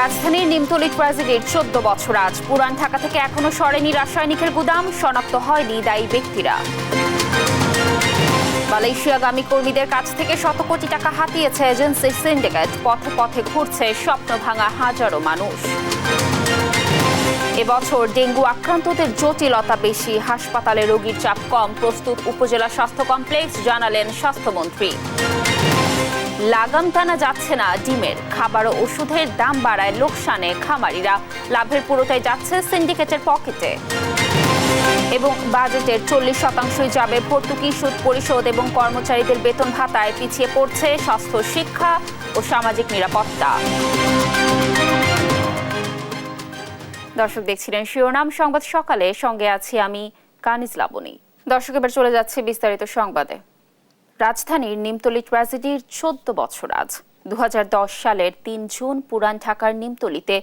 রাজধানীর নিমতলী ট্র্যাজেডির 14 বছর আজ। পুরান ঢাকা থেকে এখনো সরেনি রাসায়নিকের গুদাম, শনাক্ত হয়নি দায়ী ব্যক্তিরা। মালয়েশিয়াগামী কর্মীদের কাছ থেকে শত কোটি টাকা হাতিয়েছে এজেন্সি সিন্ডিকেট। পথে পথে ঘুরছে স্বপ্ন ভাঙা হাজারো মানুষ। এবছর ডেঙ্গু আক্রান্তদের জটিলতা বেশি, হাসপাতালে রোগীর চাপ কম, প্রস্তুত উপজেলা স্বাস্থ্য কমপ্লেক্স, জানালেন স্বাস্থ্যমন্ত্রী। লাগাম টানা যাচ্ছে না ডিমের, খাবার ও ওষুধের দাম বাড়ায় লোকসানে খামারিরা, লাভের পুরোটাই যাচ্ছে সিন্ডিকেটের পকেটে। এবং বাজেটের 40% যাবে ভর্তুকি, সুদ পরিশোধ এবং কর্মচারীদের বেতন ভাতায় পিছিয়ে পড়ছে স্বাস্থ্য, শিক্ষা ও সামাজিক নিরাপত্তা। দর্শক দেখছিলেন শিরোনাম সংবাদ সকালে, সঙ্গে আছি আমি কানিজ লাবণী। দর্শক এবার চলে যাচ্ছে বিস্তারিত সংবাদে। রাজধানীর নিমতলী ট্র্যাজেডির 14 বছর আজ। 2010 সালের 3 জুন পুরান ঢাকার নিমতলীতে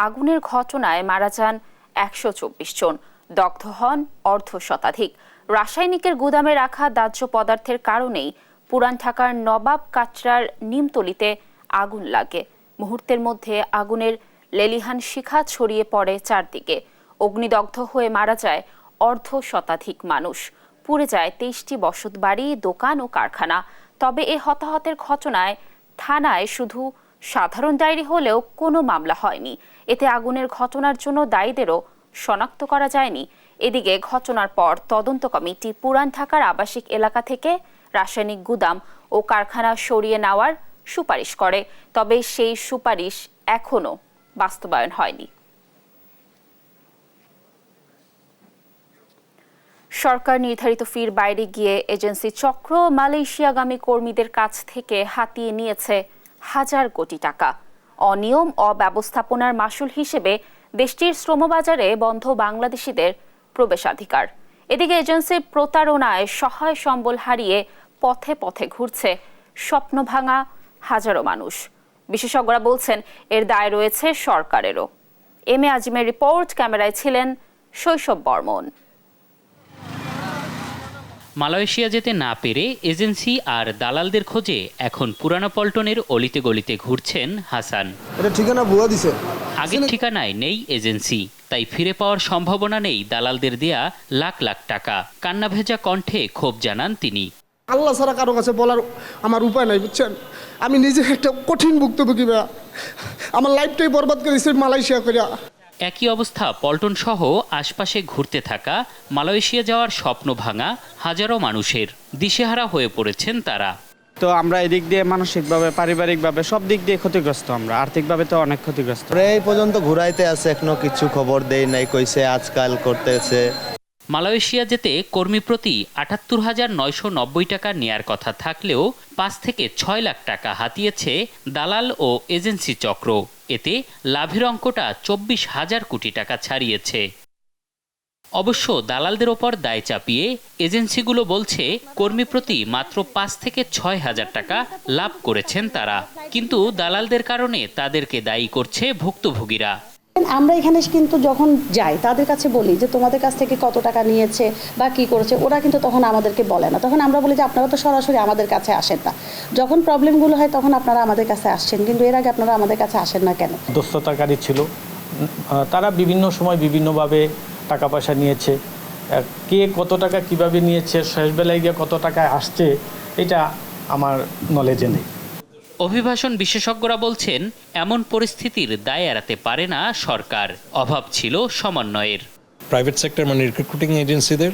আগুনের ঘটনায় মারা যান 124 জন, দগ্ধ হন অর্ধশতাধিক। রাসায়নিকের গুদামে রাখা দাহ্য পদার্থের কারণেই পুরান ঢাকার নবাব কাটরার নিমতলীতে আগুন লাগে। মুহূর্তের মধ্যে আগুনের লেলিহান শিখা ছড়িয়ে পড়ে চারদিকে। অগ্নিদগ্ধ হয়ে মারা যায় অর্ধশতাধিক মানুষ। পুড়ে যায় 23টি বসতবাড়ি, দোকান ও কারখানা। তবে এ হতাহতের ঘটনায় থানায় শুধু সাধারণ ডায়েরি হলেও কোনো মামলা হয়নি। এতে আগুনের ঘটনার জন্য দায়ীদেরও শনাক্ত করা যায়নি। এদিকে ঘটনার পর তদন্ত কমিটি পুরান ঢাকার আবাসিক এলাকা থেকে রাসায়নিক গুদাম ও কারখানা সরিয়ে নেওয়ার সুপারিশ করে। তবে সেই সুপারিশ এখনো বাস্তবায়ন হয়নি। সরকার নির্ধারিত ফির বাইরে গিয়ে এজেন্সি চক্র মালয়েশিয়াগামী কর্মীদের কাছ থেকে হাতিয়ে নিয়েছে হাজার কোটি টাকা। অনিয়ম, অব্যবস্থাপনার মাসুল হিসেবে দেশটির শ্রমবাজারে বন্ধ বাংলাদেশিদের প্রবেশাধিকার। এদিকে এজেন্সির প্রতারণায় সহায় সম্বল হারিয়ে পথে পথে ঘুরছে স্বপ্নভাঙা হাজারো মানুষ। বিশেষজ্ঞরা বলছেন এর দায় রয়েছে সরকারেরও। এম এ আজিমের রিপোর্ট, ক্যামেরায় ছিলেন শৈশব বর্মন। মালয়েশিয়া যেতে না পেরে এজেন্সি আর দালালদের খোঁজে এখন পুরানা পল্টনের অলিতে গলিতে ঘুরছেন হাসান। এটা ঠিকানা ভুয়া দিছে। আগের ঠিকানায় নেই এজেন্সি, তাই ফিরে পাওয়ার সম্ভাবনা নেই দালালদের দেয়া লাখ লাখ টাকা। কান্না ভেজা কণ্ঠে ক্ষোভ জানান তিনি। আল্লাহ ছাড়া কারো কাছে বলার আমার উপায় নাই, বুঝছেন। আমি নিজে একটা কঠিন ভুক্তভোগী, আমার লাইফটাই বরবাদ করেছি মালয়েশিয়া করিয়া। একই অবস্থা পল্টন সহ আশপাশে ঘুরতে থাকা মালয়েশিয়া যাওয়ার স্বপ্ন ভাঙা হাজারো মানুষের। দিশেহারা হয়ে পড়েছেন তারা। তো আমরা এদিক দিয়ে মানসিকভাবে, পারিবারিকভাবে সব দিক দিয়ে ক্ষতিগ্রস্ত। আমরা আর্থিকভাবে তো অনেক ক্ষতিগ্রস্ত। এই পর্যন্ত ঘুরাইতে আছে, এখনো কিছু খবর দেই নাই, কইছে আজকাল করতেছে। মালয়েশিয়া যেতে কর্মী প্রতি ৭৮,৯৯০ টাকা নেয়ার কথা থাকলেও ৫ থেকে ৬ লাখ টাকা হাতিয়েছে দালাল ও এজেন্সি চক্র। এতে লাভের অঙ্কটা ২৪,০০০ কোটি টাকা ছাড়িয়েছে। অবশ্য দালালদের ওপর দায় চাপিয়ে এজেন্সিগুলো বলছে কর্মী প্রতি মাত্র ৫ থেকে ৬,০০০ টাকা লাভ করেছেন তারা। কিন্তু দালালদের কারণে তাদেরকে দায়ী করছে ভুক্তভোগীরা। আমরা এখানে কিন্তু যখন যাই তাদের কাছে বলি যে তোমাদের কাছ থেকে কত টাকা নিয়েছে বা কি করেছে, ওরা কিন্তু তখন আমাদেরকে বলে না। তখন আমরা বলি যে আপনারা তো সরাসরি আমাদের কাছে আসেন না, যখন প্রবলেমগুলো হয় তখন আপনারা আমাদের কাছে আসছেন, কিন্তু এর আগে আপনারা আমাদের কাছে আসেন না কেন? দস্তুরকারী ছিল, তারা বিভিন্ন সময় বিভিন্নভাবে টাকা পয়সা নিয়েছে। কে কত টাকা কিভাবে নিয়েছে, শেষ বেলায় গিয়ে কত টাকায় আসছে, এটা আমার নলেজে নেই। অভিবাসন বিশেষজ্ঞরা বলছেন এমন পরিস্থিতির দায় এড়াতে পারে না সরকার। অভাব ছিল সমন্বয়ের। প্রাইভেট সেক্টর মানে রিক্রুটিং এজেন্সিদের,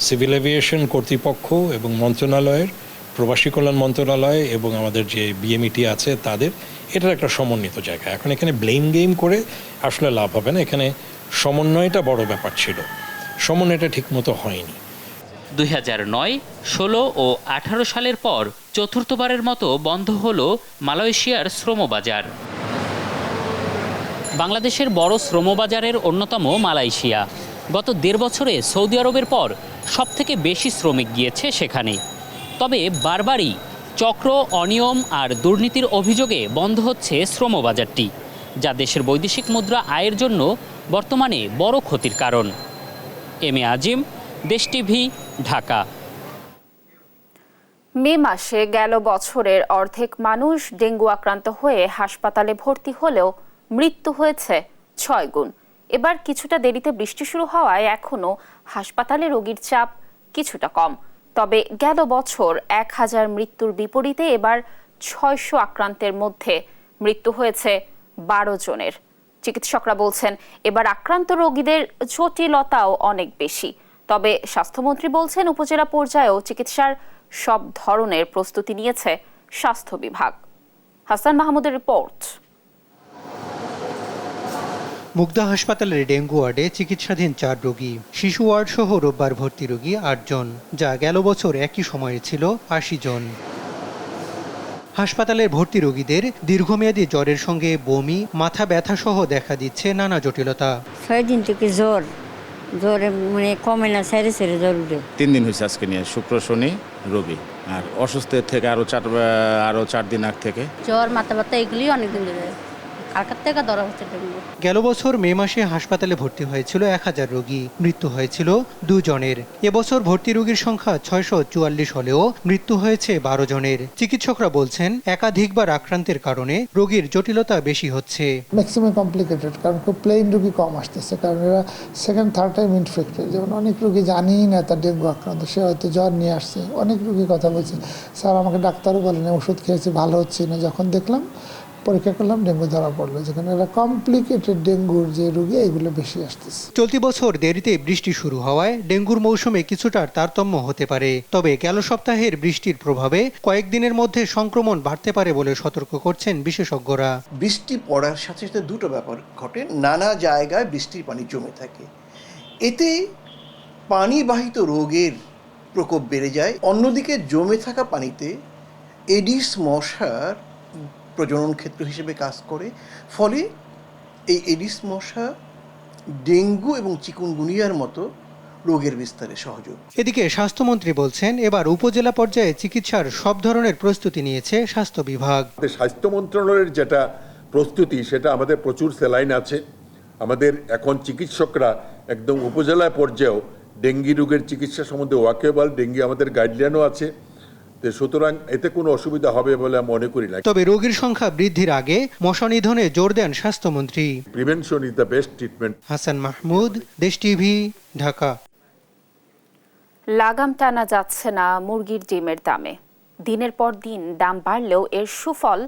সিভিল এভিয়েশন কর্তৃপক্ষ এবং মন্ত্রণালয়ের, প্রবাসী কল্যাণ মন্ত্রণালয় এবং আমাদের যে বিএমইটি আছে তাদের, এটার একটা সমন্বিত জায়গা। এখন এখানে ব্লেম গেম করে আসলে লাভ হবে না। এখানে সমন্বয়টা বড় ব্যাপার ছিল, সমন্বয়টা ঠিকমতো হয়নি। ২০০৯, ১৬ ও ১৮ সালের পর চতুর্থবারের মতো বন্ধ হলো মালয়েশিয়ার শ্রমবাজার। বাংলাদেশের বড় শ্রমবাজারের অন্যতম মালয়েশিয়া। গত ১.৫ বছরে সৌদি আরবের পর সবথেকে বেশি শ্রমিক গিয়েছে সেখানে। তবে বারবারই চক্র, অনিয়ম আর দুর্নীতির অভিযোগে বন্ধ হচ্ছে শ্রমবাজারটি, যা দেশের বৈদেশিক মুদ্রা আয়ের জন্য বর্তমানে বড় ক্ষতির কারণ। এম এ আজিম, দেশ টিভি, ঢাকা। মে মাসে গেল বছরের অর্ধেক মানুষ ডেঙ্গু আক্রান্ত হয়ে হাসপাতালে ভর্তি হলেও মৃত্যু হয়েছে 6 গুণ। এবার কিছুটা দেরিতে বৃষ্টি শুরু হওয়ায় এখনো হাসপাতালে রোগীর চাপ কিছুটা কম। তবে গেল বছর 1000 মৃত্যুর বিপরীতে এবার 600 আক্রান্তের মধ্যে মৃত্যু হয়েছে 12 জনের। চিকিৎসকরা বলছেন এবার আক্রান্ত রোগীদের জটিলতাও অনেক বেশি। তবে স্বাস্থ্যমন্ত্রী বলছেন উপজেলা পর্যায়েও চিকিৎসার সব ধরনের প্রস্তুতি নিয়েছে স্বাস্থ্য বিভাগ। হাসান মাহমুদের রিপোর্ট। মুগদা হাসপাতালের ডেঙ্গু ওয়ার্ডে চিকিৎসাধীন 4 রোগী, শিশু ওয়ার্ড সহ রোববার ভর্তি রোগী 8 জন, যা গেল বছর একই সময়ে ছিল 80 জন। হাসপাতালের ভর্তি রোগীদের দীর্ঘমেয়াদী জ্বরের সঙ্গে বমি, মাথা ব্যথা সহ দেখা দিচ্ছে নানা জটিলতা। 6 দিন থেকে জ্বরে মানে কমে না, সাইরে জ্বর উঠে। 3 দিন হয়েছে আজকে নিয়ে, শুক্র শনি রোগী। আর অসুস্থের থেকে আরো 4 দিন আগ থেকে জ্বর, মাথা ব্যথা এগুলি অনেকদিন ধরে কালকার থেকে ধরা হচ্ছে ডেঙ্গু। গেল বছর মে মাসে হাসপাতালে ভর্তি হয়েছিল 1000 রোগী, মৃত্যু হয়েছিল 2 জনের। এবছর ভর্তি রোগীর সংখ্যা 644 হলেও মৃত্যু হয়েছে 12 জনের। চিকিৎসকরা বলছেন একাধিকবার আক্রান্তের কারণে রোগীর জটিলতা বেশি হচ্ছে। ম্যাক্সিমাম কমপ্লিকেটেড, কারণ খুব প্লেন রোগী কম আসতেছে, কারণ এরা সেকেন্ড থার্ড টাইম ইনফেক্টেড। যেমন অনেক রোগী জানিই না তার ডেঙ্গু আক্রান্ত, সে হয়তো জ্বর নিয়ে আসছে। অনেক রোগী কথা বলছে, স্যার আমাকে ডাক্তারও বলেন ওষুধ খেয়েছি ভালো হচ্ছে না, যখন দেখলাম পরীক্ষা করলাম ডেঙ্গু ধরা পড়লো। যেখানে এরা কমপ্লিকেটেড ডেঙ্গুর যে রোগী এগুলো বেশি আসতেছে। চলতি বছর দেরিতে বৃষ্টি শুরু হওয়ায় ডেঙ্গুর মৌসুমে কিছুটা তারতম্য হতে পারে। তবে গেল সপ্তাহের বৃষ্টির প্রভাবে কয়েকদিনের মধ্যে সংক্রমণ বাড়তে পারে বলে সতর্ক করছেন বিশেষজ্ঞরা। বৃষ্টি পড়ার সাথে সাথে দুটো ব্যাপার ঘটে, নানা জায়গায় বৃষ্টির পানি জমে থাকে, এতে পানিবাহিত রোগের প্রকোপ বেড়ে যায়। অন্যদিকে জমে থাকা পানিতে এডিস মশার প্রজনন ক্ষেত্র হিসেবে কাজ করে, ফলে এই এডিস মশা ডেঙ্গু এবং চিকুনগুনিয়ার মতো রোগের বিস্তারে সহযোগ। এদিকে স্বাস্থ্যমন্ত্রী বলছেন এবার উপজেলা পর্যায়ে চিকিৎসার সব ধরনের প্রস্তুতি নিয়েছে স্বাস্থ্য বিভাগ। স্বাস্থ্য মন্ত্রণালয়ের যেটা প্রস্তুতি, সেটা আমাদের প্রচুর স্যালাইন আছে। আমাদের এখন চিকিৎসকরা একদম উপজেলা পর্যায়েও ডেঙ্গি রোগের চিকিৎসা সম্বন্ধে ওয়াকেবল, ডেঙ্গি আমাদের গাইডলাইনও আছে। সুতরাং এতে কোনো অসুবিধা হবে বলে মনে করি না। তবে রোগীর সংখ্যা বৃদ্ধির আগে মশা নিধনে জোর দেন স্বাস্থ্যমন্ত্রী। Prevention is the best treatment. Hasan Mahmud, দেশ টিভি, ঢাকা। লাগাম টানা যাচ্ছে না মুরগির ডিমের দামে। দিনের পর দিন দাম বাড়লেও এর সুফল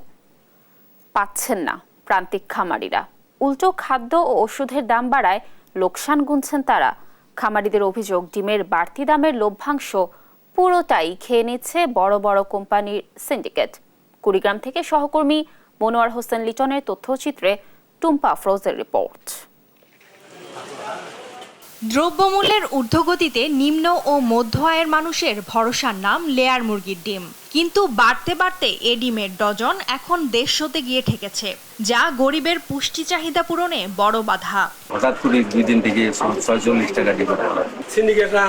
পাচ্ছেন না প্রান্তিক খামারিরা। উল্টো খাদ্য ও ওষুধের দাম বাড়ায় লোকসান গুনছেন তারা। খামারিদের অভিযোগ, ডিমের বাড়তি দামের লভ্যাংশ পুরোটাই খেয়ে নিচ্ছে বড় বড় কোম্পানির সিন্ডিকেট। কুড়িগ্রাম থেকে সহকর্মী মনোয়ার হোসেন লিটনের তথ্যচিত্রে টুম্পা ফ্রোজের রিপোর্ট। দ্রব্যমূল্যের ঊর্ধ্বগতিতে নিম্ন ও মধ্য আয়ের মানুষের ভরসার নাম লেয়ার মুরগির ডিম। কিন্তু বাড়তে বাড়তে এ ডিমের ডজন এখন 150-তে গিয়ে ঠেকেছে, যা গরিবের পুষ্টি চাহিদা পূরণে বড় বাধা। হঠাৎ করে 2 দিন থেকে 46 টাকা ডিম। সিন্ডিকেটরা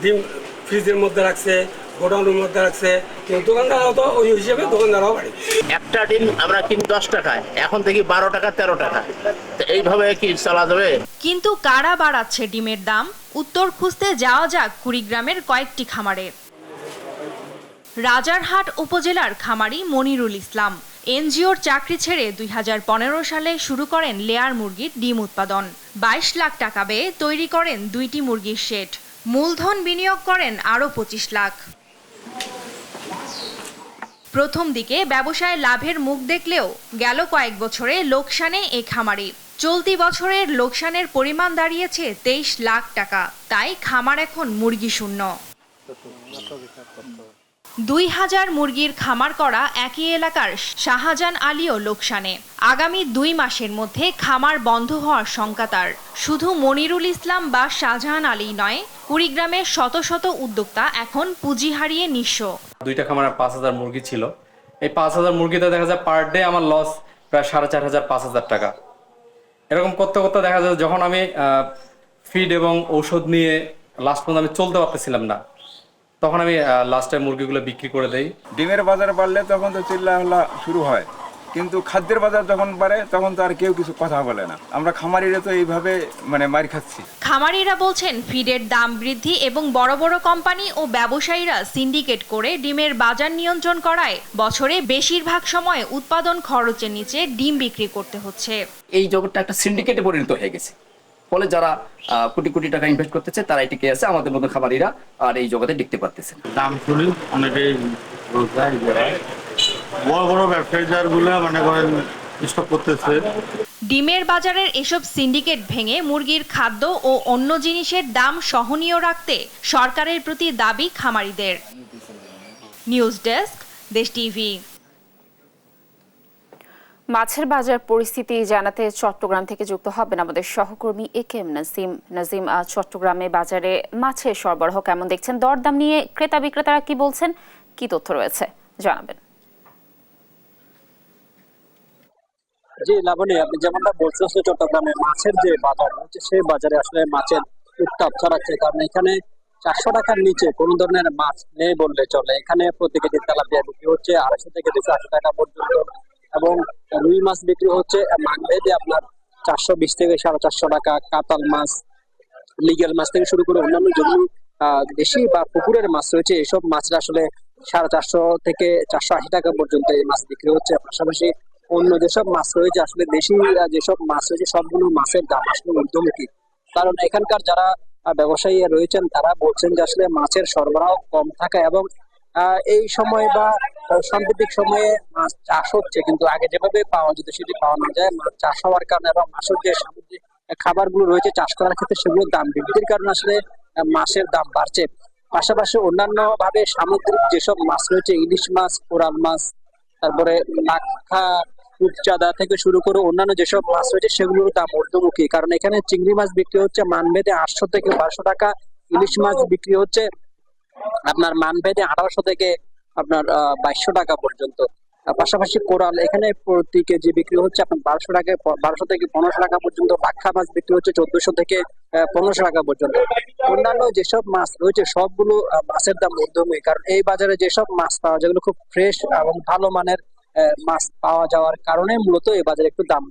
ডিম ফ্রিজের মধ্যে রাখছে, গোডাউনের মধ্যে রাখছে, কিন্তু দোকানদাররাও তো ওই হিসেবে দোকানদাররাও বাড়ে। একটা ডিম আমরা কিনি 10 টাকায়, এখন থেকে 12 টাকা 13 টাকা। এইভাবে কি চলা যাবে? কিন্তু কারা বাড়াচ্ছে ডিমের দাম? উত্তর খুঁজতে যাওয়া যাক কুড়িগ্রামের কয়েকটি খামারে। রাজারহাট উপজেলার খামারি মনিরুল ইসলাম এনজিওর চাকরি ছেড়ে 2015 সালে শুরু করেন লেয়ার মুরগির ডিম উৎপাদন। 22 লাখ টাকা ব্যয়ে তৈরি করেন 2টি মুরগির শেড। মূলধন বিনিয়োগ করেন আরও 25 লাখ। প্রথম দিকে ব্যবসায় লাভের মুখ দেখলেও গেল কয়েক বছরে লোকসানে এই খামারি। চলতি বছরের লোকসানের পরিমাণ দাঁড়িয়েছে 23 লাখ টাকা। তাই খামার এখন মুরগি শূন্য। 2000 মুরগির খামার করা একই এলাকার শাহজাহান আলীও লোকসানে। আগামী 2 মাসের মধ্যে খামার বন্ধ হওয়ার শঙ্কা তার। শুধু মনিরুল ইসলাম বা শাহজাহান আলী নয়, কুড়িগ্রামের শত শত উদ্যোক্তা এখন পুঁজি হারিয়ে নিঃস্ব। 2টা খামারে 5000 মুরগি ছিল। এই 5000 মুরগিতে দেখা যায় পার ডে আমার লস প্রায় 4500-5000 টাকা। এরকম করতে করতে দেখা যায় যখন আমি ফিড এবং ঔষধ নিয়ে লাস্ট পর্যন্ত আমি চলতে পারতেছিলাম না, তখন আমি লাস্টে মুরগিগুলো বিক্রি করে দেই। ডিমের বাজার বাড়লে তখন তো চিল্লাহল্লা শুরু হয়, কিন্তু খাদ্যের বাজার যখন বাড়ে তখন তো আর কেউ কিছু কথা বলে না। আমরা খামারিরা তো এইভাবে মার খাচ্ছি। খামারিরা বলছেন ফিডের দাম বৃদ্ধি এবং বড় বড় কোম্পানি ও ব্যবসায়ীরা সিন্ডিকেট করে ডিমের বাজার নিয়ন্ত্রণ করায় বছরে বেশিরভাগ সময় উৎপাদন খরচের নিচে ডিম বিক্রি করতে হচ্ছে। এই জগৎটা একটা সিন্ডিকেটে পরিণত হয়ে গেছে, ফলে যারা কোটি কোটি টাকা ইনভেস্ট করতেছে তারাই টিকে আছে, আমাদের মতো খামারিরা আর এই জগতে টিকতে পারতেছে। দাম শুনি অনেকেই বড় বড় ব্যবসায়ীগুলো মনে করেন স্টক করতেছে। ডিমের বাজারের এসব সিন্ডিকেট ভেঙে মুরগির খাদ্য ও অন্য জিনিসের দাম সহনীয় রাখতে সরকারের প্রতি দাবি খামারিদের। নিউজ ডেস্ক, দেশ টিভি। মাছের বাজার পরিস্থিতি জানাতে চট্টগ্রাম থেকে যুক্ত হবেন আমাদের সহকর্মী একেএম নাজিম। নাজিম, চট্টগ্রামে বাজারে মাছের সরবরাহ কেমন দেখছেন? দরদাম নিয়ে ক্রেতা বিক্রেতারা কি বলছেন, কি তথ্য রয়েছে জানাবেন। জি লাবণী, আপনি যেমনটা বলছেন, চট্টগ্রামে মাছের যে বাজার রয়েছে সেই বাজারে আসলে মাছের উত্তাপ ছড়াচ্ছে, কারণ এখানে 400 টাকার নিচে কোনো ধরনের মাছ নেই বললে চলে। এখানে প্রতি কেজি তেলাপিয়া বিক্রি হচ্ছে 250 থেকে 280 টাকা পর্যন্ত, এবং রুই মাছ বিক্রি হচ্ছে মানভেদে আপনার 420 থেকে 450 টাকা। কাতাল মাছ, লিগেল মাছ থেকে শুরু করে অন্যান্য যেগুলো দেশি বা পুকুরের মাছ রয়েছে এসব মাছরা আসলে 450 থেকে 480 টাকা পর্যন্ত এই মাছ বিক্রি হচ্ছে। পাশাপাশি অন্য যেসব মাছ রয়েছে আসলে দেশি যেসব মাছ রয়েছে সবগুলো মাছের দাম আসলে ঊর্ধ্বমুখী, কারণ এখানকার যারা ব্যবসায়ী রয়েছেন তারা বলছেন যে আসলে মাছের সরবরাহ কম থাকা এবং এই সময় বা সাম্প্রতিক সময়ে মাছ চাষ হচ্ছে কিন্তু আগে যেভাবে পাওয়া যেত সেটি পাওয়া না যায়। মাছ চাষ হওয়ার কারণে এবং মাছের যে সামুদ্রিক খাবারগুলো রয়েছে চাষ করার ক্ষেত্রে সেগুলোর দাম বৃদ্ধির কারণে আসলে মাছের দাম বাড়ছে। পাশাপাশি অন্যান্য ভাবে সামুদ্রিক যেসব মাছ রয়েছে ইলিশ মাছ, কোরাল মাছ, তারপরে লাক্ষা, রূপচাঁদা থেকে শুরু করে অন্যান্য যেসব মাছ রয়েছে সেগুলোর দাম ঊর্ধ্বমুখী, কারণ এখানে চিংড়ি মাছ বিক্রি হচ্ছে মানভেদে 800 থেকে 1200 টাকা, ইলিশ মাছ বিক্রি হচ্ছে আপনার মানভেদে 1800 থেকে আপনার 2200 টাকা পর্যন্ত। পাশাপাশি কোরাল এখানে প্রতি কেজি বিক্রি হচ্ছে আপনার 1200 থেকে 1500 টাকা পর্যন্ত। লাক্ষা মাছ বিক্রি হচ্ছে 1400 থেকে 1500 টাকা পর্যন্ত। অন্যান্য যেসব মাছ রয়েছে সবগুলো মাছের দাম ঊর্ধ্বমুখী, কারণ এই বাজারে যেসব মাছ পাওয়া যায় যেগুলো খুব ফ্রেশ এবং ভালো মানের মাছ পাওয়া যাওয়ার কারণে মূলত এই বাজারে একটু দাম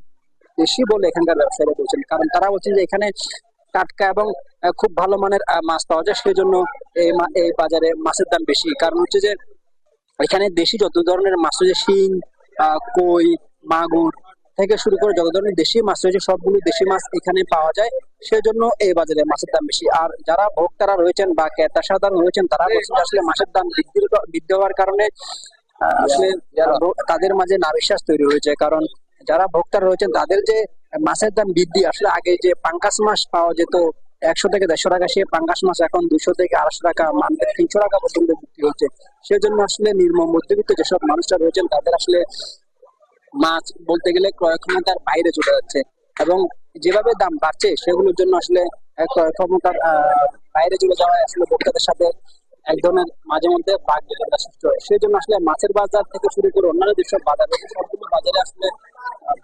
বেশি বলে এখানকার ব্যবসায়ীরা বলছেন, কারণ তারা বলছেন যে এখানে টাটকা এবং খুব ভালো মানের মাছ পাওয়া যায়, সেই জন্য এই বাজারে মাছের দাম বেশি। কারণ হচ্ছে যে এখানে দেশি যত ধরনের মাছ রয়েছে শিং, কই, মাগুর থেকে শুরু করে যত ধরনের দেশি মাছ রয়েছে সবগুলো দেশি মাছ এখানে পাওয়া যায়, সেজন্য এই বাজারে মাছের দাম বেশি। আর যারা ভোক্তারা রয়েছেন বা ক্রেতা সাধারণ রয়েছেন তারা বলছেন আসলে মাছের দাম বৃদ্ধি হওয়ার কারণে আসলে তাদের মাঝে নাবিশ্বাস তৈরি হয়েছে, কারণ যারা ভোক্তারা রয়েছেন তাদের যে মাছের দাম বৃদ্ধি, আসলে আগে যে পাঙ্গাস মাছ পাওয়া যেত 100 থেকে 150 টাকা, সে পাঙ্গাস মাছ এখন 200 থেকে 250 টাকা, মানতে 300 টাকা পর্যন্ত বিক্রি হচ্ছে। সেজন্য আসলে নিম্ন মধ্যবিত্ত যেসব মানুষরা রয়েছেন তাদের আসলে মাছ বলতে গেলে ক্রয় ক্ষমতার বাইরে চলে যাচ্ছে, এবং যেভাবে দাম বাড়ছে সেগুলোর জন্য আসলে ক্রয় ক্ষমতার বাইরে চলে যাওয়ায় আসলে ভোক্তাদের সাথে এক ধরনের মাঝে মধ্যে বাঘ বিতণ্ডা সৃষ্টি হয়। সেই জন্য আসলে মাছের বাজার থেকে শুরু করে অন্যান্য যেসব বাজার রয়েছে সবগুলো বাজারে আসলে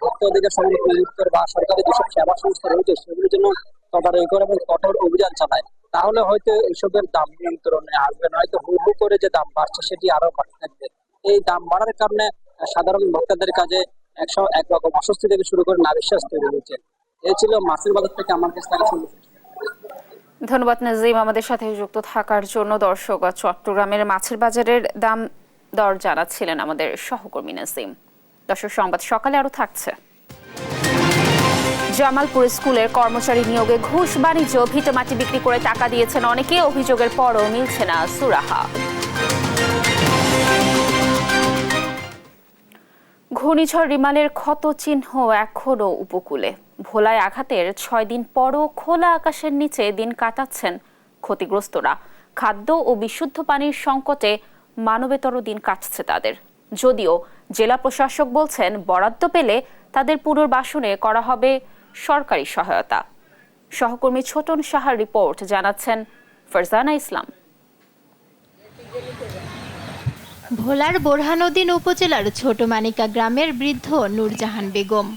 ভোক্তা অধিকার সংরক্ষণ বা সরকারি যেসব সেবা সংস্থা রয়েছে সেগুলোর জন্য তদারকি করে এবং কঠোর অভিযান চালায়, তাহলে হয়তো এইসবের দাম নিয়ন্ত্রণে আসবে, নয়তো হু হু করে যে দাম বাড়ছে সেটি আরো বাড়তে থাকবে। এই দাম বাড়ার কারণে সাধারণ ভোক্তাদের কাজে একরকম অস্বস্তি থেকে শুরু করে নাবিশ্বাস তৈরি হয়েছে। এই ছিল মাছের বাজার থেকে আমার কাছে ধন্যবাদ নাজিম আমাদের সাথে যুক্ত থাকার জন্য। দর্শক, চট্টগ্রামের মাছের বাজারের দাম দর জানাচ্ছিলেন আমাদের সহকর্মী নাজিম। দর্শক, সংবাদ সকালে আরো থাকছে। জামালপুর স্কুলের কর্মচারী নিয়োগে ঘুষ বাণিজ্য, ভিটামাটি বিক্রি করে টাকা দিয়েছেন অনেকে, অভিযোগের পরও মিলছে না সুরাহা। ঘূর্ণিঝড় রিমালের ক্ষত চিহ্ন এখনও উপকূলে। ভোলায় আঘাতের 6 দিন পরও খোলা আকাশের নিচে দিন কাটাচ্ছেন ক্ষতিগ্রস্তরা। খাদ্য ও বিশুদ্ধ পানির সংকটে মানবেতর দিন কাটছে তাদের। যদিও জেলা প্রশাসক বলছেন বরাদ্দ পেলে তাদের পুনর্বাসনে করা হবে সরকারি সহায়তা। সহকর্মী ছোটন সাহার রিপোর্ট, জানাচ্ছেন ফারজানা ইসলাম। ভোলার বোরহানউদ্দিন উপজেলার ছোট মানিকা গ্রামের বৃদ্ধ নূরজাহান বেগম।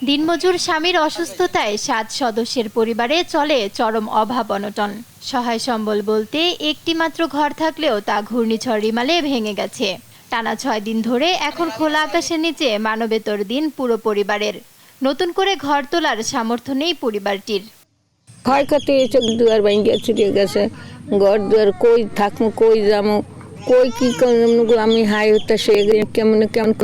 দিনমজুর স্বামীর অসুস্থতায় 7 সদস্যের পরিবারে চলে চরম অভাব অনটন। সহায় সম্বল বলতে একটি মাত্র ঘর থাকলেও তা ঘূর্ণিঝড় রিমালে ভেঙে গেছে। টানা 6 দিন ধরে এখন খোলা আকাশের নিচে মানবেতর দিন পুরো পরিবারের। নতুন করে ঘর তোলার সামর্থ্য নেই পরিবারটির। ক্ষয়ক্ষতি হয়েছে, দুয়ার ভাঙ্গিয়া ছুটিয়ে গেছে, ঘর দুয়ার কই থাকবো, কই যাবো, কই কি আমি হাই হতে সে কেমন কেমন।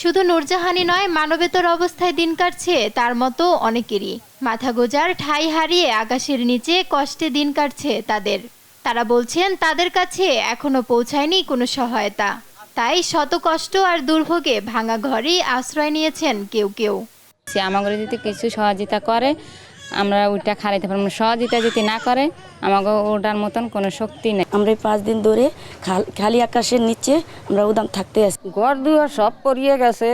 শুধু নূরজাহানই নয়, মানবেতর অবস্থায় দিন কাটছে তার মতো অনেকেরই। মাথা গোজার ঠাঁই হারিয়ে আকাশের নিচে কষ্টে দিন কাটছে তাদের। তারা বলছেন তাদের কাছে এখনো পৌঁছায়নি কোনো সহায়তা, তাই শত কষ্ট আর দুর্ভোগে ভাঙা ঘরেই আশ্রয় নিয়েছেন কেউ কেউ। আমাকে যদি কিছু সহযোগিতা করে আমরা ওইটা খারাইতে পারবো, সহযোগিতা যদি না করে আমাকে ওটার মতন কোনো শক্তি নেই। আমরা 5 দিন ধরে খালি আকাশের নিচে আমরা উদাম থাকতে আছি। ঘর দুয়ার সব পরিয়ে গেছে,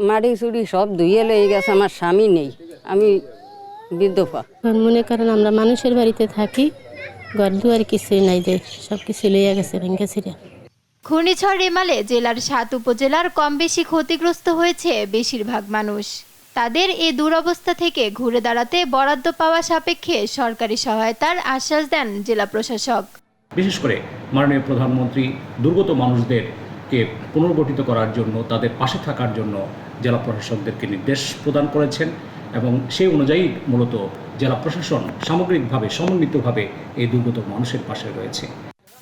মাটি চুড়ি সব ধুয়ে লেগে গেছে। আমার স্বামী নেই, আমি বিধবা। মনে করেন আমরা মানুষের বাড়িতে থাকি, ঘর দুয়ার কিছুই নাই, যে সব কিছু লেগে গেছে ভেঙে ছিঁড়ে। ঘূর্ণিঝড় রেমালে জেলার 7 উপজেলার কম বেশি ক্ষতিগ্রস্ত হয়েছে বেশিরভাগ মানুষ। তাদের এই দুরবস্থা থেকে ঘুরে দাঁড়াতে বরাদ্দ পাওয়া সাপেক্ষে সরকারি সহায়তার আশ্বাস দেন জেলা প্রশাসক। বিশেষ করে মাননীয় প্রধানমন্ত্রী দুর্গত মানুষদেরকে পুনর্গঠিত করার জন্য, তাদের পাশে থাকার জন্য জেলা প্রশাসকদেরকে নির্দেশ প্রদান করেছেন এবং সেই অনুযায়ী মূলত জেলা প্রশাসন সামগ্রিকভাবে সমন্বিতভাবে এই দুর্গত মানুষের পাশে রয়েছে।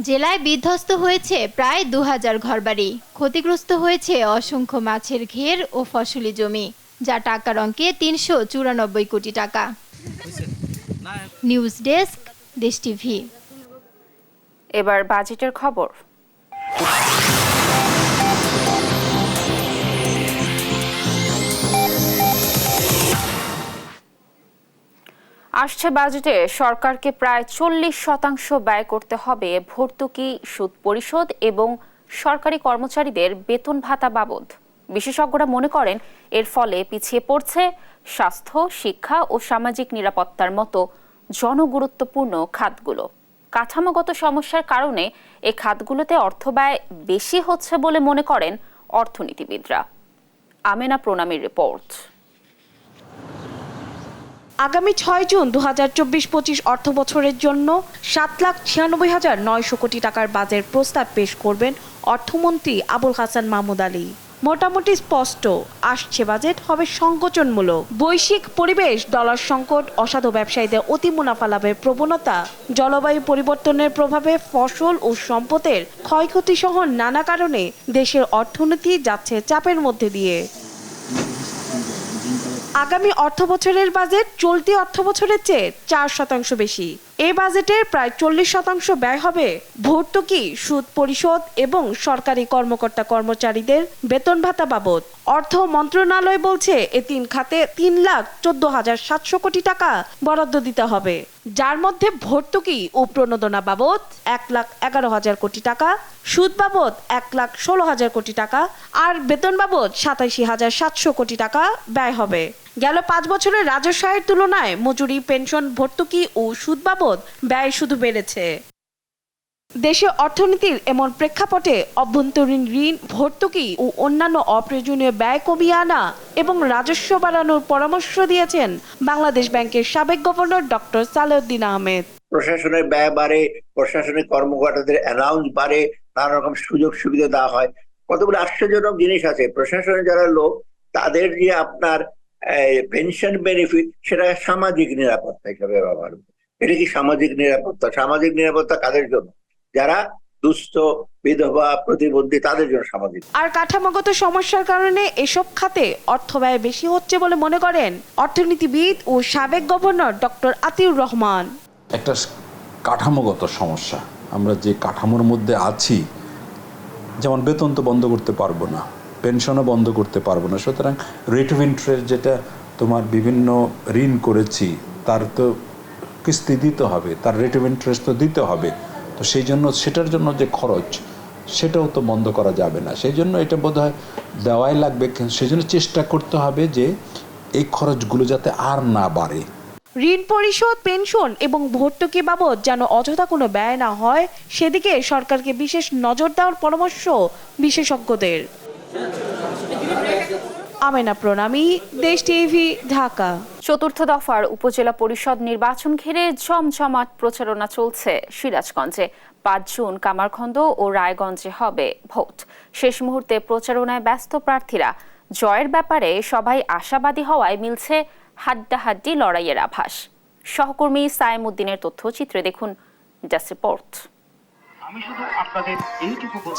জেলায় বিধ্বস্ত হয়েছে প্রায় 2000 ঘরবাড়ি, ক্ষতিগ্রস্ত হয়েছে অসংখ্য মাছের ঘের ও ফসলি জমি, যা টাকার অঙ্কে 394 কোটি টাকা। নিউজ ডেস্ক, দেশ টিভি। এবার বাজেটের খবর। আসছে বাজেটে সরকারকে প্রায় 40% ব্যয় করতে হবে ভর্তুকি, সুদ পরিশোধ এবং সরকারি কর্মচারীদের বেতন ভাতা বাবদ। বিশেষজ্ঞরা মনে করেন এর ফলে পিছিয়ে পড়ছে স্বাস্থ্য, শিক্ষা ও সামাজিক নিরাপত্তার মতো জনগুরুত্বপূর্ণ খাতগুলো। কাঠামোগত সমস্যার কারণে এই খাতগুলোতে অর্থব্যয় বেশি হচ্ছে বলে মনে করেন অর্থনীতিবিদরা। আমেনা প্রণামীর রিপোর্ট। আগামী 6 জুন 2024-25 অর্থ বছরের জন্য 7,96,900 কোটি টাকার বাজেট প্রস্তাব পেশ করবেন অর্থমন্ত্রী আবুল হাসান মাহমুদ আলী। মোটামুটি স্পষ্ট, আসছে বাজেট হবে সংকোচনমূলক। বৈশ্বিক পরিবেশ, ডলার সংকট, অসাধু ব্যবসায়ীদের অতি মুনাফা লাভের প্রবণতা, জলবায়ু পরিবর্তনের প্রভাবে ফসল ও সম্পদের ক্ষয়ক্ষতি সহ নানা কারণে দেশের অর্থনীতি যাচ্ছে চাপের মধ্যে দিয়ে। আগামী অর্থবছরের বাজেট চলতি অর্থবছরের চেয়ে 4% বেশি। এই বাজেটের প্রায় 40% ব্যয় হবে ভর্তুকি, সুদ পরিশোধ এবং সরকারি কর্মকর্তা কর্মচারীদের বেতন ভাতা বাবদ। অর্থ মন্ত্রণালয় বলছে এ 3 খাতে 3,14,700 কোটি টাকা বরাদ্দ দিতে হবে, যার মধ্যে ভর্তুকি ও প্রণোদনা বাবদ 1,11,000 কোটি টাকা, সুদ বাবদ 1,16,000 কোটি টাকা আর বেতন বাবদ 87,700 কোটি টাকা ব্যয় হবে। গেল 5 বছরের রাজস্ব আয়ের তুলনায় মজুরি, পেনশন, ভর্তুকি ও সুদ বাবদ ব্যয় শুধু বেড়েছে। দেশে অর্থনীতির এমন প্রেক্ষাপটে অভ্যন্তরীণ ঋণ, ভর্তুকি ও অন্যান্য অপ্রয়োজনীয় ব্যয় কমিয়ে আনা এবং রাজস্ব বাড়ানোর পরামর্শ দিয়েছেন বাংলাদেশ ব্যাংকের সাবেক গভর্নর ডক্টর সালেউদ্দিন আহমেদ। প্রশাসনের ব্যয় বাড়ে, প্রশাসনিক কর্মকর্তাদের অ্যালাউন্স বাড়ে, নানা রকম সুযোগ সুবিধা দেওয়া হয়। কতগুলো আশ্চর্যজনক জিনিস আছে। প্রশাসনের যারা লোক, তাদের যে আপনার পেনশন বেনিফিট, সেটা সামাজিক নিরাপত্তা হিসাবে ব্যবহার করে। এটা কি সামাজিক নিরাপত্তা? সামাজিক নিরাপত্তা কাদের জন্য? যারা দুস্থ, বিধবা, প্রতিবন্ধী, তাদের জন্য সামাজিক। আর কাঠামোগত সমস্যার কারণে এসব খাতে অর্থব্যয় বেশি হচ্ছে বলে মনে করেন অর্থনীতিবিদ ও সাবেক গভর্নর ডক্টর আতিউর রহমান। একটা কাঠামোগত সমস্যা। আমরা যে কাঠামোর মধ্যে আছি, যেমন বেতন তো বন্ধ করতে পারবো না, পেনশনও বন্ধ করতে পারবো না, সুতরাং রেট অফ ইন্টারেস্ট যেটা তোমার বিভিন্ন ঋণ করেছি তার তো কিস্তি দিতে হবে, তার রেট অফ ইন্টারেস্ট তো দিতে হবে। তো সেই জন্য সেটার জন্য যে খরচ, সেটাও তো বন্ধ করা যাবে না। সেই জন্য এটা বোধহয় দেওয়াই লাগবে। সেই জন্য চেষ্টা করতে হবে যে এই খরচগুলো যাতে আর না বাড়ে। ঋণ পরিশোধ, পেনশন এবং ভর্তুকি বাবদ যেন অযথা কোনো ব্যয় না হয়, সেদিকে সরকারকে বিশেষ নজর দেওয়ার পরামর্শ বিশেষজ্ঞদের। আমেনা প্রণামী, দেশ টিভি, ঢাকা। চতুর্থ দফার উপজেলা পরিষদ নির্বাচন ঘিরে জমজমাট প্রচারণা চলছে সিরাজগঞ্জে। 5 জুন কামারখন্দ ও রায়গঞ্জে হবে ভোট। শেষ মুহূর্তে প্রচারণায় ব্যস্ত প্রার্থীরা। জয়ের ব্যাপারে সবাই আশাবাদী হওয়ায় মিলছে হাড্ডাহাড্ডি লড়াইয়ের আভাস। সহকর্মী সাইম উদ্দিনের তথ্যচিত্রে দেখুন ডেস্ক রিপোর্ট।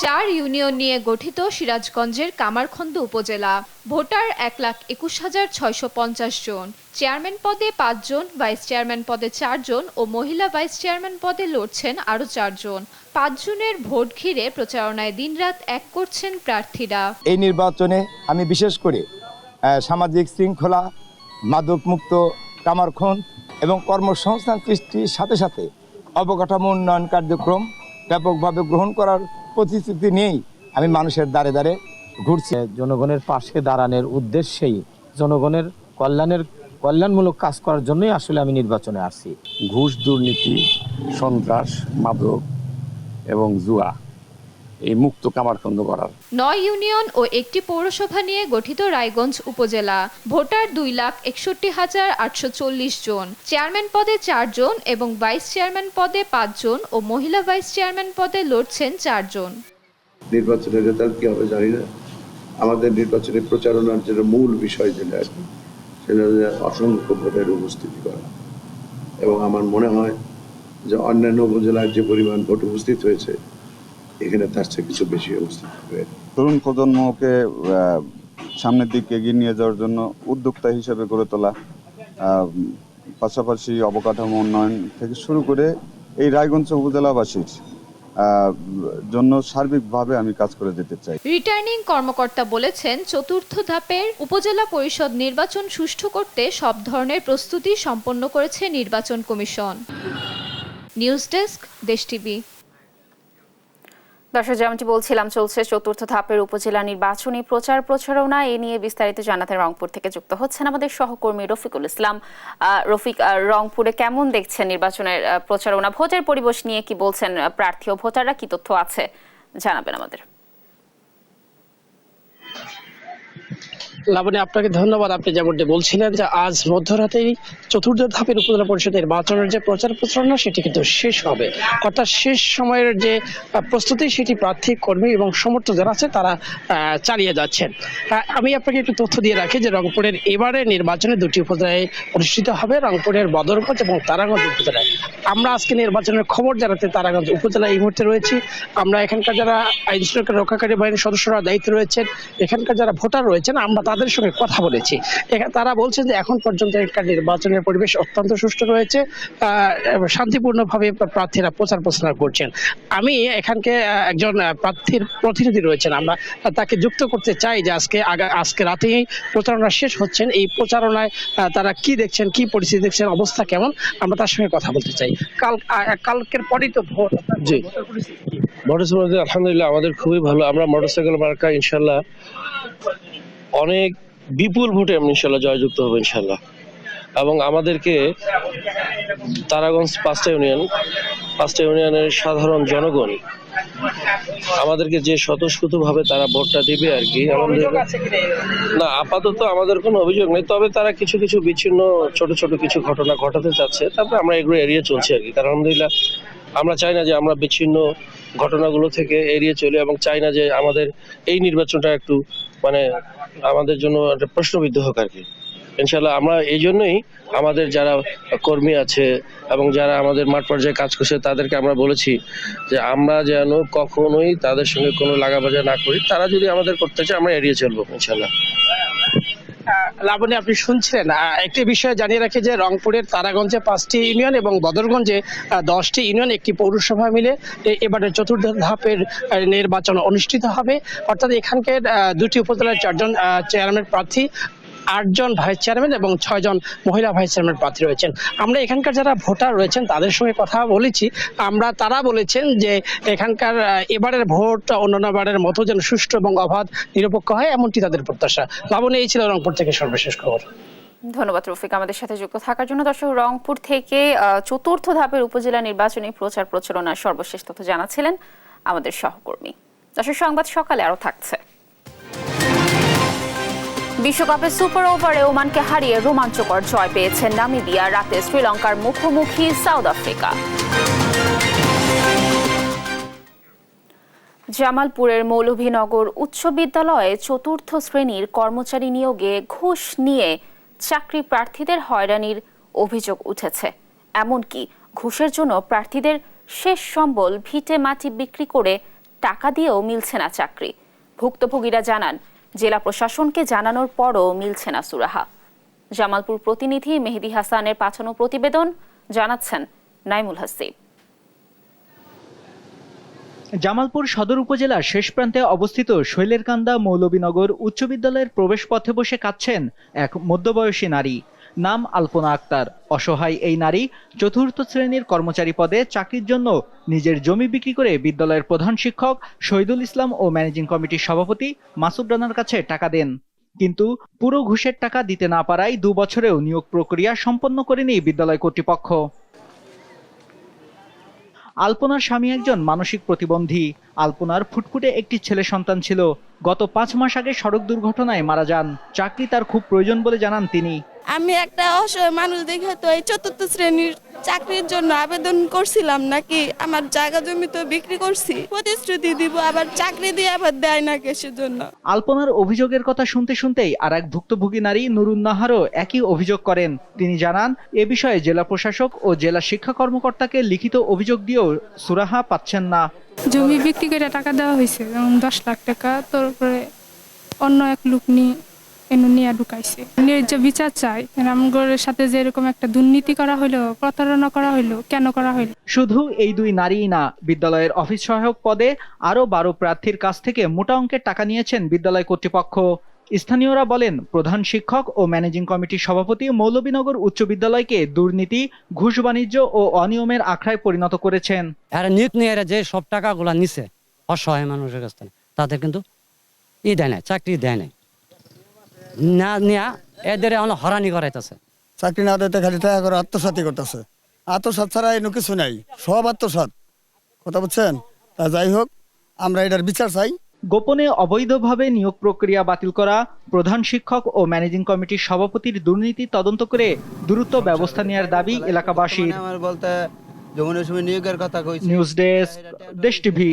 4 ইউনিয়ন নিয়ে গঠিত সিরাজগঞ্জের কামারখন্দ উপজেলা। ভোটার 1,21,650 জন। চেয়ারম্যান পদে 5 জন, ভাইস চেয়ারম্যান পদে 4 জন ও মহিলা ভাইস চেয়ারম্যান পদে লড়ছেন আরও 4 জন। 5 জুনের ভোট ঘিরে প্রচারণায় দিনরাত এক করছেন প্রার্থীরা। এই নির্বাচনে আমি বিশেষ করে সামাজিক শৃঙ্খলা, মাদকমুক্ত কামারখন্দ এবং কর্মসংস্থান সৃষ্টির সাথে সাথে অবকাঠামো উন্নয়ন কার্যক্রম ব্যাপকভাবে গ্রহণ করার প্রতিশ্রুতি নিয়েই আমি মানুষের দ্বারে দ্বারে ঘুরছি। জনগণের পাশে দাঁড়ানোর উদ্দেশ্যেই জনগণের কল্যাণমূলক কাজ করার জন্যই আসলে আমি নির্বাচনে আসছি। ঘুষ, দুর্নীতি, সন্ত্রাস, মাদক এবং জুয়া এই মুক্ত কামারখন্দ করার। 9 ইউনিয়ন ও একটি পৌরসভা নিয়ে গঠিত রায়গঞ্জ উপজেলা। ভোটার 2,61,840 জন। চেয়ারম্যান পদে 4 জন এবং ভাইস চেয়ারম্যান পদে 5 জন ও মহিলা ভাইস চেয়ারম্যান পদে লড়ছেন 4 জন। নির্বাচনের রেজাল্ট কি হবে জানি না। আমাদের নির্বাচনের প্রচারণার যেটা মূল বিষয় যেটা সেটা অসংখ্য ভোটের উপস্থিতি করা, এবং আমার মনে হয় যে অন্যান্য উপজেলার যে পরিমাণ ভোট উপস্থিত হয়েছে এখানে তার চেয়ে কিছু বেশি অবস্থিত হবে। তরুণ প্রজন্মকে সামনের দিকে এগিয়ে নিয়ে যাওয়ার জন্য উদ্যোক্তা হিসেবে গড়ে তোলা, পাশাপাশি অবকাঠামো উন্নয়ন থেকে শুরু করে এই রায়গঞ্জ উপজেলাবাসীর জন্য সার্বিকভাবে আমি কাজ করে যেতে চাই। রিটার্নিং কর্মকর্তা বলেছেন, চতুর্থ ধাপের উপজেলা পরিষদ নির্বাচন সুষ্ঠু করতে সব ধরনের প্রস্তুতি সম্পন্ন করেছে নির্বাচন কমিশন। নিউজ ডেস্ক, দেশ টিভি। দর্শক, যেমনটি বলছিলাম, চলছে চতুর্থ ধাপের উপজেলা নির্বাচনী প্রচারণা। এ নিয়ে বিস্তারিত জানাতে রংপুর থেকে যুক্ত হচ্ছেন আমাদের সহকর্মী রফিকুল ইসলাম। রফিক, রংপুরে কেমন দেখছেন নির্বাচনের প্রচারণা? ভোটের পরিবেশ নিয়ে কি বলছেন প্রার্থী ও ভোটাররা? কি তথ্য আছে জানাবেন আমাদের। লাবণী, আপনাকে ধন্যবাদ। আপনি যেমনটি বলছিলেন যে আজ মধ্যরাতেই চতুর্থ ধাপের উপজেলা পরিষদ নির্বাচনের যে প্রচারণা সেটি কিন্তু শেষ হবে। অর্থাৎ শেষ সময়ের যে প্রস্তুতি সেটি প্রার্থী, কর্মী এবং সমর্থক যারা আছে তারা চালিয়ে যাচ্ছেন। আমি আপনাকে একটু তথ্য দিয়ে রাখি যে রংপুরের এবারে নির্বাচনে 2টি উপজেলায় অনুষ্ঠিত হবে, রংপুরের বদরগঞ্জ এবং তারাগঞ্জ উপজেলায়। আমরা আজকে নির্বাচনের খবর জানাতে তারাগঞ্জ উপজেলায় এই মুহূর্তে রয়েছি। আমরা এখানকার যারা আইন শৃঙ্খলা রক্ষাকারী বাহিনীর সদস্যরা দায়িত্বে রয়েছেন, এখানকার যারা ভোটার রয়েছেন, আমরা তাদের সঙ্গে কথা বলেছি। তারা বলছেন যে এখন পর্যন্ত এখানকার নির্বাচনের পরিবেশ অত্যন্ত সুষ্ঠু রয়েছে, শান্তিপূর্ণভাবে প্রার্থীরা প্রচার করছেন। আমি এখানকে একজন প্রার্থীর প্রতিনিধি রয়েছেন, আমরা তাকে যুক্ত করতে চাই যে আজকে রাতেই প্রচারণা শেষ হচ্ছেন। এই প্রচারণায় তারা কি দেখছেন, কি পরিস্থিতি দেখছেন, অবস্থা কেমন, আমরা তার সঙ্গে কথা বলতে চাই। কালকের পরই তো ভোট। জি, মোটরসাইকেল আলহামদুলিল্লাহ আমাদের খুবই ভালো। আমরা মোটরসাইকেল মার্কা ইনশাল্লাহ অনেক বিপুল ভোটে আমরা ইনশাল্লাহ জয়যুক্ত হবো ইনশাল্লাহ। এবং আমাদেরকে তারাগঞ্জ 5টা ইউনিয়নের সাধারণ জনগণ আমাদেরকে যে স্বতঃস্ফূর্তভাবে তারা ভোটটা দিবে আর কি। না, আপাতত আমাদের কোনো অভিযোগ নেই, তবে তারা কিছু বিচ্ছিন্ন ছোট কিছু ঘটনা ঘটাতে চাচ্ছে, তারপরে আমরা এগুলো এড়িয়ে চলছি আর কি। কারণ আলহামদুলিল্লাহ আমরা চাই না যে আমরা বিচ্ছিন্ন ঘটনাগুলো থেকে এড়িয়ে চলি, এবং চাই না যে আমাদের এই নির্বাচনটা একটু আমাদের জন্য একটা প্রশ্নবিদ্ধ হোক আর কি। ইনশাল্লাহ আমরা এই জন্যই আমাদের যারা কর্মী আছে এবং যারা আমাদের মাঠ পর্যায়ে কাজ করছে তাদেরকে আমরা বলেছি যে আমরা যেন কখনোই তাদের সঙ্গে কোনো লাগাবাজা না করি। তারা যদি আমাদের করতে চায় আমরা এড়িয়ে চলবো ইনশাল্লাহ। লাবণী, আপনি শুনছিলেন। একটি বিষয় জানিয়ে রাখি যে রংপুরের তারাগঞ্জে 5টি ইউনিয়ন এবং বদরগঞ্জে 10টি ইউনিয়ন, একটি পৌরসভা মিলে এবারে চতুর্থ ধাপের নির্বাচন অনুষ্ঠিত হবে। অর্থাৎ এখানকার 2টি উপজেলার 4 জন চেয়ারম্যান প্রার্থী, 8 জন ভাইস চেয়ারম্যান এবং 6 জন মহিলা ভাইস চেয়ারম্যান প্রার্থী রয়েছেন। আমরা এখানকার যারা ভোটার রয়েছেন তাদের সঙ্গে কথা বলেছি। তারা বলেছেন যে এখানকার এবারের ভোট অন্যান্য বারের মতো যেন সুষ্ঠু এবং অবাধ নিরপেক্ষ হয়, এমনটি তাদের প্রত্যাশা। লাবণী, এই ছিল রংপুর থেকে সর্বশেষ খবর। ধন্যবাদ রফিক আমাদের সাথে যুক্ত থাকার জন্য। দর্শক, রংপুর থেকে চতুর্থ ধাপের উপজেলা নির্বাচনী প্রচারণার সর্বশেষ তথ্য জানাচ্ছিলেন আমাদের সহকর্মী। দর্শক, সংবাদ সকালে আরো থাকছে। বিশ্বকাপে সুপার ওভারে ওমানকে হারিয়ে রোমাঞ্চকর জয় পেয়েছেন নামিবিয়া। রাতে শ্রীলঙ্কার মুখোমুখি সাউথ আফ্রিকা। জামালপুরের মৌলভীনগর উচ্চ বিদ্যালয়ে চতুর্থ শ্রেণীর কর্মচারী নিয়োগে ঘুষ নিয়ে চাকরি প্রার্থীদের হয়রানির অভিযোগ উঠেছে। এমনকি ঘুষের জন্য প্রার্থীদের শেষ সম্বল ভিটে মাটি বিক্রি করে টাকা দিয়েও মিলছে না চাকরি। ভুক্তভোগীরা জানান, জেলা প্রশাসনকে জানানোর পরও মিলছে না সুরাহা। জামালপুর প্রতিনিধি মেহেদি হাসানের পাঠানো প্রতিবেদন, জানাচ্ছেন নাইমুল হাসিব। জামালপুর সদর উপজেলার শেষ প্রান্তে অবস্থিত শৈলেরকান্দা মৌলভীনগর উচ্চ বিদ্যালয়ের প্রবেশপথে বসে কাঁদছেন এক মধ্যবয়সী নারী, নাম আলপনা আক্তার। অসহায় এই নারী চতুর্থ শ্রেণীর কর্মচারী পদে চাকরির জন্য নিজের জমি বিক্রি করে বিদ্যালয়ের প্রধান শিক্ষক শহীদুল ইসলাম ও ম্যানেজিং কমিটির সভাপতি মাসুদ রানার কাছে টাকা দেন। কিন্তু পুরো ঘুষের টাকা দিতে না পারায় 2 বছরেও নিয়োগ প্রক্রিয়া সম্পন্ন করেনি বিদ্যালয় কর্তৃপক্ষ। আলপনার স্বামী একজন মানসিক প্রতিবন্ধী। আলপনার ফুটফুটে একটি ছেলে সন্তান ছিল। গত 5 মাস আগে সড়ক দুর্ঘটনায় মারা যান। চাকরি তার খুব প্রয়োজন বলে জানান তিনি। আমি একটা অসহায় মানুষ দেখে তো এই চতুর্থ শ্রেণীর চাকরির জন্য আবেদন করছিলাম, নাকি আমার জায়গা জমি তো বিক্রি করছি, প্রতিশ্রুতি দিব, আবার চাকরি দিয়ে আবার দেয় না কিসের জন্য। আলপনার অভিযোগের কথা শুনতে শুনতেই আর এক ভুক্তভোগী নারী নুরুন নাহারও একই অভিযোগ করেন। তিনি জানান, এ বিষয়ে জেলা প্রশাসক ও জেলা শিক্ষা কর্মকর্তাকে লিখিত অভিযোগ দিয়েও সুরাহা পাচ্ছেন না। জমি বিক্রি করে টাকা দেওয়া হয়েছে, যেমন 10 লাখ টাকা, তারপরে অন্য এক লোক নিয়ে ঢুকাইছে। ন্যায্য বিচার চাই। রামগড়ের সাথে যে এরকম একটা দুর্নীতি করা হলো, প্রতারণা করা হলো, কেন করা হলো? শুধু এই 2 নারীই না, বিদ্যালয়ের অফিস সহায়ক পদে আরো 12 প্রার্থীর কাছ থেকে মোটা অঙ্কের টাকা নিয়েছেন বিদ্যালয় কর্তৃপক্ষ। স্থানীয়রা বলেন, প্রধান শিক্ষক ও ম্যানেজিং কমিটির সভাপতি মৌলভীনগর উচ্চ বিদ্যালয়কে দুর্নীতি, ঘুষ বাণিজ্য ও অনিয়মের আখড়ায় পরিণত করেছেন। এরা নিয়োগ নিয়ে যে সব টাকাগুলা নিছে অসহায় মানুষের কাছ থেকে, তাদের কিন্তু দেয় নাই, চাকরি দেয় নাই, না নেয়া এদের হরানি করাইতেছে। চাকরি না দিতে খালি টাকা করে আত্মসাৎই করতেছে। আত্মসাৎ ছাড়া এনে কিছু নাই, সব আত্মসাৎ। কথা বুঝছেন? তা যাই হোক, আমরা এটার বিচার চাই। গোপনে অবৈধভাবে নিয়োগ প্রক্রিয়া বাতিল করা, প্রধান শিক্ষক ও ম্যানেজিং কমিটির সভাপতির দুর্নীতি তদন্ত করে দ্রুত ব্যবস্থা নেওয়ার দাবি এলাকাবাসীর। বলতে নিয়োগের কথা কইছি। নিউজ ডেস্ক, দেশ টিভি।